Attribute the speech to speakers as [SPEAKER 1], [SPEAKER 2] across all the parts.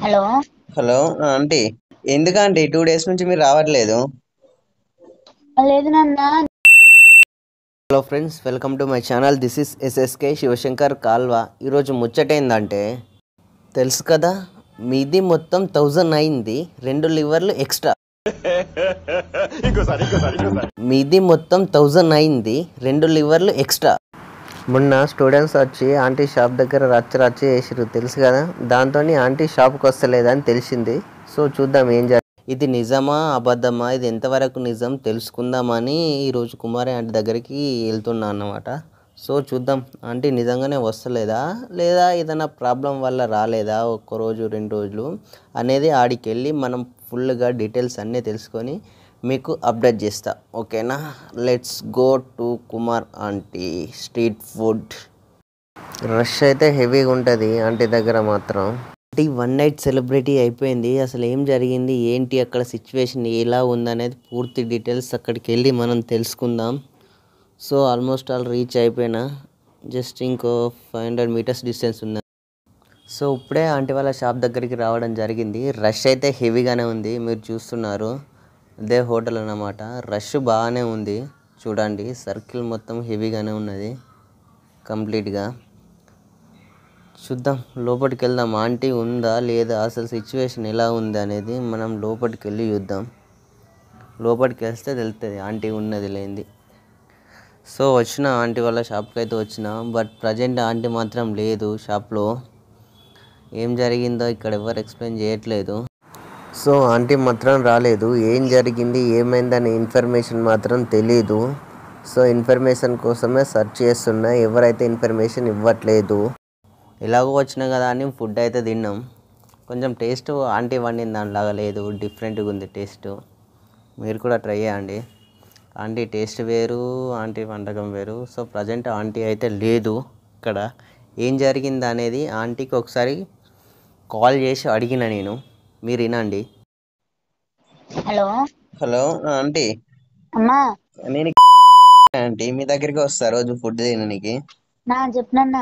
[SPEAKER 1] Hello.
[SPEAKER 2] Hello aunty, ఎందుకంటే 2 days నుంచి మీరు రావట్లేదు?
[SPEAKER 1] లేదు నాన్న.
[SPEAKER 2] Hello friends, welcome to my channel. This is SSK Shivashankar Kalva. ఈరోజు ముచ్చటేందంటే తెలుసు కదా, మీది మొత్తం 1000 అయింది, 2 లివర్లు ఎక్స్ట్రా. మీది మొత్తం 1000 అయింది, 2 లివర్లు ఎక్స్ట్రా. మొన్న స్టూడెంట్స్ వచ్చి ఆంటీ షాప్ దగ్గర రచ్చ చేసిరు, తెలుసు కదా. దాంతో ఆంటీ షాప్కి వస్తలేదని తెలిసింది. సో చూద్దాం ఏం ఇది నిజమా అబద్ధమా, ఇది ఎంతవరకు నిజం తెలుసుకుందామని ఈరోజు కుమారి ఆంటీ దగ్గరికి వెళ్తున్నా అన్నమాట. సో చూద్దాం, ఆంటీ నిజంగానే వస్తలేదా లేదా ఏదైనా ప్రాబ్లం వల్ల రాలేదా, ఒక్కరోజు 2 రోజులు అనేది ఆడికి వెళ్ళి మనం ఫుల్గా డీటెయిల్స్ అన్నీ తెలుసుకొని మీకు అప్డేట్ చేస్తా, ఓకేనా. Let's go to Kumar aunty street food. Rush అయితే హెవీగా ఉంటుంది ఆంటీ దగ్గర మాత్రం. ఆంటీ 1 నైట్ సెలబ్రిటీ అయిపోయింది. అసలు ఏం జరిగింది, ఏంటి అక్కడ సిచ్యువేషన్ ఎలా ఉందనేది పూర్తి డీటెయిల్స్ అక్కడికి వెళ్ళి మనం తెలుసుకుందాం. సో ఆల్మోస్ట్ ఆల్ రీచ్ అయిపోయినా, జస్ట్ ఇంకో 500 మీటర్స్ డిస్టెన్స్ ఉంది. సో ఇప్పుడే ఆంటీ వాళ్ళ షాప్ దగ్గరికి రావడం జరిగింది. రష్ అయితే హెవీగానే ఉంది, మీరు చూస్తున్నారు. అదే హోటల్ అన్నమాట. రష్ బాగానే ఉంది, చూడండి. సర్కిల్ మొత్తం హెవీగానే ఉన్నది కంప్లీట్గా. చూద్దాం, లోపలికి వెళ్దాం. ఆంటీ ఉందా లేదా, అసలు సిచ్యువేషన్ ఎలా ఉంది అనేది మనం లోపలికి వెళ్ళి చూద్దాం. లోపలికి వెళ్తే తెలుస్తుంది ఆంటీ ఉన్నది లేనిది. సో వచ్చిన ఆంటీ వాళ్ళ షాప్కి అయితే వచ్చిన, బట్ ప్రజెంట్ ఆంటీ మాత్రం లేదు షాప్లో. ఏం జరిగిందో ఇక్కడ ఎవరు ఎక్స్ప్లెయిన్ చేయట్లేదు. సో ఆంటీ మాత్రం రాలేదు. ఏం జరిగింది ఏమైందనే ఇన్ఫర్మేషన్ మాత్రం తెలీదు. సో ఇన్ఫర్మేషన్ కోసమే సెర్చ్ చేస్తున్నా, ఎవరైతే ఇన్ఫర్మేషన్ ఇవ్వట్లేదు. ఎలాగో వచ్చినా కదా అని ఫుడ్ అయితే తిన్నాం. కొంచెం టేస్ట్ ఆంటీ వండిన దానిలాగా లేదు, డిఫరెంట్గా ఉంది టేస్ట్. మీరు కూడా ట్రై చేయండి. ఆంటీ టేస్ట్ వేరు, ఆంటీ వంటకం వేరు. సో ప్రజెంట్ ఆంటీ అయితే లేదు ఇక్కడ. ఏం జరిగింది అనేది ఆంటీకి ఒకసారి కాల్ చేసి అడిగిన నేను, మీరు వినండి.
[SPEAKER 1] హలో.
[SPEAKER 2] హలో ఆంటీ,
[SPEAKER 1] అమ్మా.
[SPEAKER 2] నేను ఆంటీ మీ దగ్గరికి వస్తా రోజు ఫుడ్ తినడానికి.
[SPEAKER 1] చెప్పునన్నా.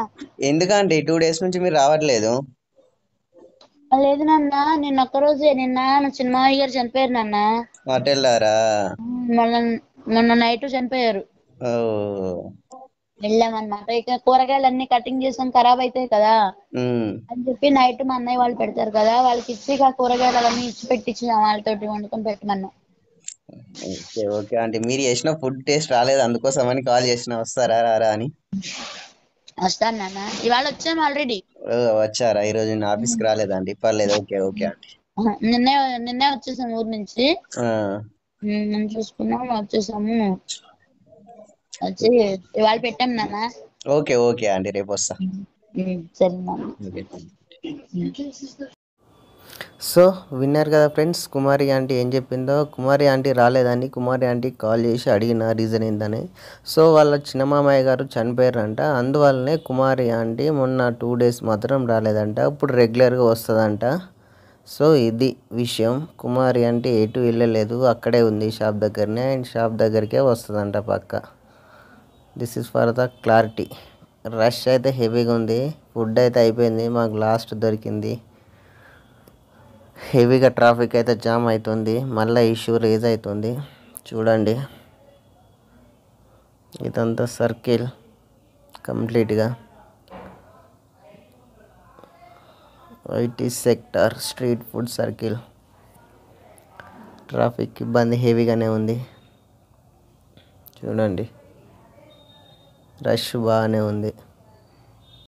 [SPEAKER 2] ఎందుకంటే 2 డేస్ నుంచి మీరు రావట్లేదు?
[SPEAKER 1] లేదు నాన్న, నిన్న ఒక్కరోజే. నిన్న మా చిన్నమావయ్య గారు చనిపోయారు నాన్న.
[SPEAKER 2] అటు వెళ్ళారా?
[SPEAKER 1] మొన్న మొన్న నైట్ చనిపోయారు.
[SPEAKER 2] ఓ,
[SPEAKER 1] వెళ్ళామన్నమాట. ఇక కూరగాయలు అన్ని కటింగ్ చేసాం, ఖరాబ్ అవుతాయి కదా అని చెప్పి నైట్ మా అన్నయ్య వాళ్ళు పెడతారు కదా, వాళ్ళకి ఇచ్చి ఇక కూరగాయలు అవన్నీ ఇచ్చి పెట్టించాం, వాళ్ళతోటి వండుకొని పెట్టమన్నా.
[SPEAKER 2] ఓకే ఓకే ఆంటీ, మీరు చేసిన ఫుడ్ టేస్ట్ రాలేదు, అందుకోసం అని కాల్ చేసిన. వస్తారా రారా అని.
[SPEAKER 1] వస్తాను నాన్న, ఇవాళ వచ్చాను ఆల్రెడీ.
[SPEAKER 2] ఓ, వచ్చారా? ఈరోజు నా ఆఫీస్కి రాలేదండి. పర్లేదు, ఓకే ఓకే ఆంటీ.
[SPEAKER 1] నిన్నే నిన్నే వచ్చేసాం ఊరు నుంచి.
[SPEAKER 2] ఆ,
[SPEAKER 1] చూసుకున్నాం, వచ్చేసాము. వచ్చి ఇవాళ పెట్టాం నాన్న.
[SPEAKER 2] ఓకే ఓకే ఆంటీ, రేపు వస్తా.
[SPEAKER 1] సరే నాన్న.
[SPEAKER 2] ఓకే. సో విన్నారు కదా ఫ్రెండ్స్, కుమారి ఆంటీ ఏం చెప్పిందో. కుమారి ఆంటీ రాలేదని కుమారి ఆంటీకి కాల్ చేసి అడిగిన రీజన్ ఏందని. సో వాళ్ళ చిన్నమామయ్య గారు చనిపోయారంట, అందువల్లనే కుమారి ఆంటీ మొన్న 2 డేస్ మాత్రం రాలేదంట, ఇప్పుడు రెగ్యులర్గా వస్తుందంట. సో ఇది విషయం. కుమారి ఆంటీ ఎటు వెళ్ళలేదు, అక్కడే ఉంది షాప్ దగ్గరనే, అండ్ షాప్ దగ్గరికే వస్తుందంట పక్క. This is for the clarity. Rush అయితే హెవీగా ఉంది. ఫుడ్ అయితే అయిపోయింది, మాకు లాస్ట్ దొరికింది. హెవీగా ట్రాఫిక్ అయితే జామ్ అవుతుంది, మళ్ళీ ఇష్యూ రేజ్ అవుతుంది. చూడండి, ఇదంతా సర్కిల్ కంప్లీట్గా IT sector street food circle. Traffic ఇబ్బంది హెవీగానే ఉంది. చూడండి, రష్ బాగానే ఉంది.